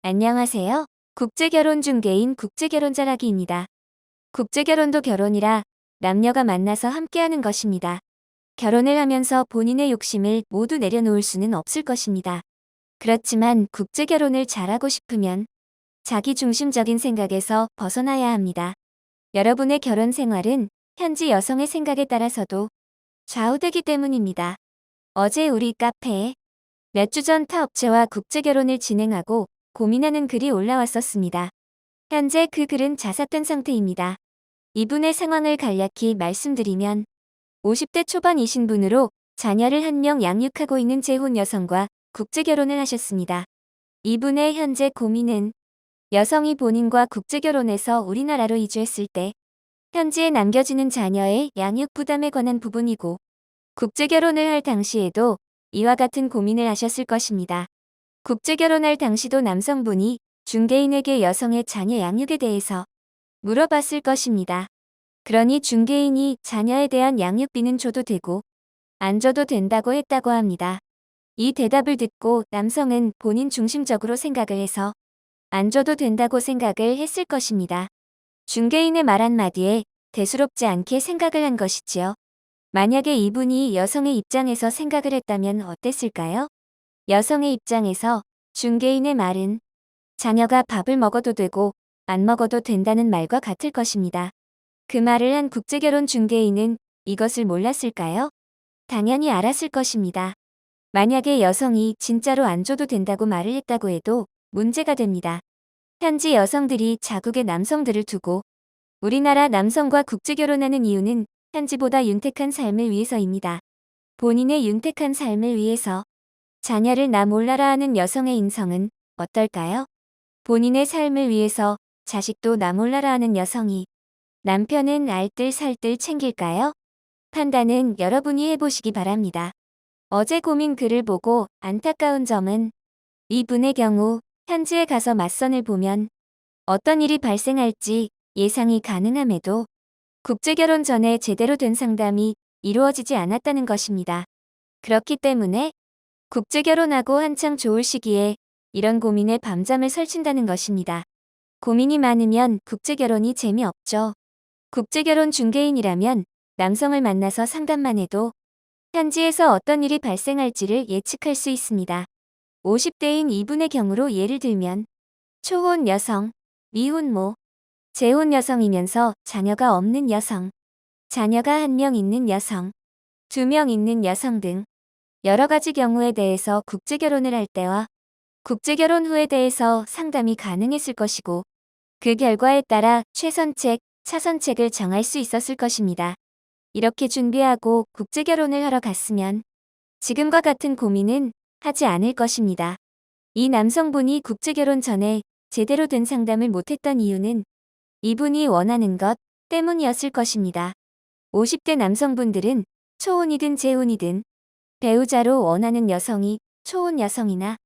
안녕하세요. 국제결혼 중개인 국제결혼 잘하기입니다. 국제결혼도 결혼이라 남녀가 만나서 함께하는 것입니다. 결혼을 하면서 본인의 욕심을 모두 내려놓을 수는 없을 것입니다. 그렇지만 국제결혼을 잘하고 싶으면 자기 중심적인 생각에서 벗어나야 합니다. 여러분의 결혼 생활은 현지 여성의 생각에 따라서도 좌우되기 때문입니다. 어제 우리 카페에 몇 주 전 타 업체와 국제결혼을 진행하고 고민하는 글이 올라왔었습니다. 현재 그 글은 자삭된 상태입니다. 이분의 상황을 간략히 말씀드리면 50대 초반이신 분으로 자녀를 한 명 양육하고 있는 재혼 여성과 국제결혼을 하셨습니다. 이분의 현재 고민은 여성이 본인과 국제결혼해서 우리나라로 이주했을 때 현지에 남겨지는 자녀의 양육 부담에 관한 부분이고 국제결혼을 할 당시에도 이와 같은 고민을 하셨을 것입니다. 국제결혼할 당시도 남성분이 중개인에게 여성의 자녀 양육에 대해서 물어봤을 것입니다. 그러니 중개인이 자녀에 대한 양육비는 줘도 되고 안 줘도 된다고 했다고 합니다. 이 대답을 듣고 남성은 본인 중심적으로 생각을 해서 안 줘도 된다고 생각을 했을 것입니다. 중개인의 말 한마디에 대수롭지 않게 생각을 한 것이지요. 만약에 이분이 여성의 입장에서 생각을 했다면 어땠을까요? 여성의 입장에서 중개인의 말은 자녀가 밥을 먹어도 되고 안 먹어도 된다는 말과 같을 것입니다. 그 말을 한 국제결혼 중개인은 이것을 몰랐을까요? 당연히 알았을 것입니다. 만약에 여성이 진짜로 안 줘도 된다고 말을 했다고 해도 문제가 됩니다. 현지 여성들이 자국의 남성들을 두고 우리나라 남성과 국제결혼하는 이유는 현지보다 윤택한 삶을 위해서입니다. 본인의 윤택한 삶을 위해서 자녀를 나 몰라라 하는 여성의 인성은 어떨까요? 본인의 삶을 위해서 자식도 나 몰라라 하는 여성이 남편은 알뜰 살뜰 챙길까요? 판단은 여러분이 해보시기 바랍니다. 어제 고민 글을 보고 안타까운 점은 이분의 경우 현지에 가서 맞선을 보면 어떤 일이 발생할지 예상이 가능함에도 국제결혼 전에 제대로 된 상담이 이루어지지 않았다는 것입니다. 그렇기 때문에 국제결혼하고 한창 좋을 시기에 이런 고민에 밤잠을 설친다는 것입니다. 고민이 많으면 국제결혼이 재미없죠. 국제결혼 중개인이라면 남성을 만나서 상담만 해도 현지에서 어떤 일이 발생할지를 예측할 수 있습니다. 50대인 이분의 경우로 예를 들면 초혼 여성, 미혼모, 재혼 여성이면서 자녀가 없는 여성, 자녀가 한 명 있는 여성, 2명 있는 여성 등 여러 가지 경우에 대해서 국제결혼을 할 때와 국제결혼 후에 대해서 상담이 가능했을 것이고 그 결과에 따라 최선책, 차선책을 정할 수 있었을 것입니다. 이렇게 준비하고 국제결혼을 하러 갔으면 지금과 같은 고민은 하지 않을 것입니다. 이 남성분이 국제결혼 전에 제대로 된 상담을 못했던 이유는 이분이 원하는 것 때문이었을 것입니다. 50대 남성분들은 초혼이든 재혼이든 배우자로 원하는 여성이 초혼 여성이나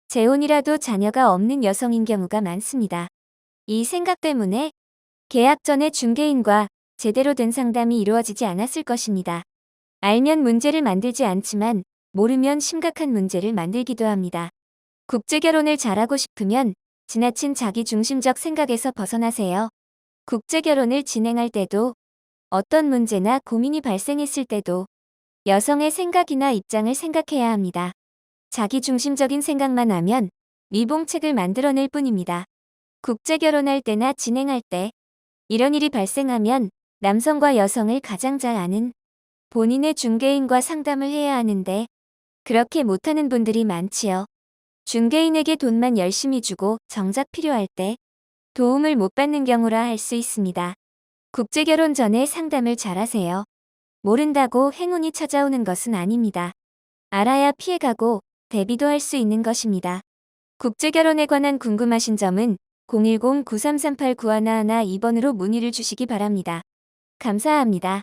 재혼이라도 자녀가 없는 여성인 경우가 많습니다. 이 생각 때문에 계약 전에 중개인과 제대로 된 상담이 이루어지지 않았을 것입니다. 알면 문제를 만들지 않지만 모르면 심각한 문제를 만들기도 합니다. 국제결혼을 잘하고 싶으면 지나친 자기 중심적 생각에서 벗어나세요. 국제결혼을 진행할 때도 어떤 문제나 고민이 발생했을 때도 여성의 생각이나 입장을 생각해야 합니다. 자기 중심적인 생각만 하면 미봉책을 만들어낼 뿐입니다. 국제결혼할 때나 진행할 때 이런 일이 발생하면 남성과 여성을 가장 잘 아는 본인의 중개인과 상담을 해야 하는데 그렇게 못하는 분들이 많지요. 중개인에게 돈만 열심히 주고 정작 필요할 때 도움을 못 받는 경우라 할 수 있습니다. 국제결혼 전에 상담을 잘하세요. 모른다고 행운이 찾아오는 것은 아닙니다. 알아야 피해가고 대비도 할 수 있는 것입니다. 국제결혼에 관한 궁금하신 점은 010-9338-9111 2번으로 문의를 주시기 바랍니다. 감사합니다.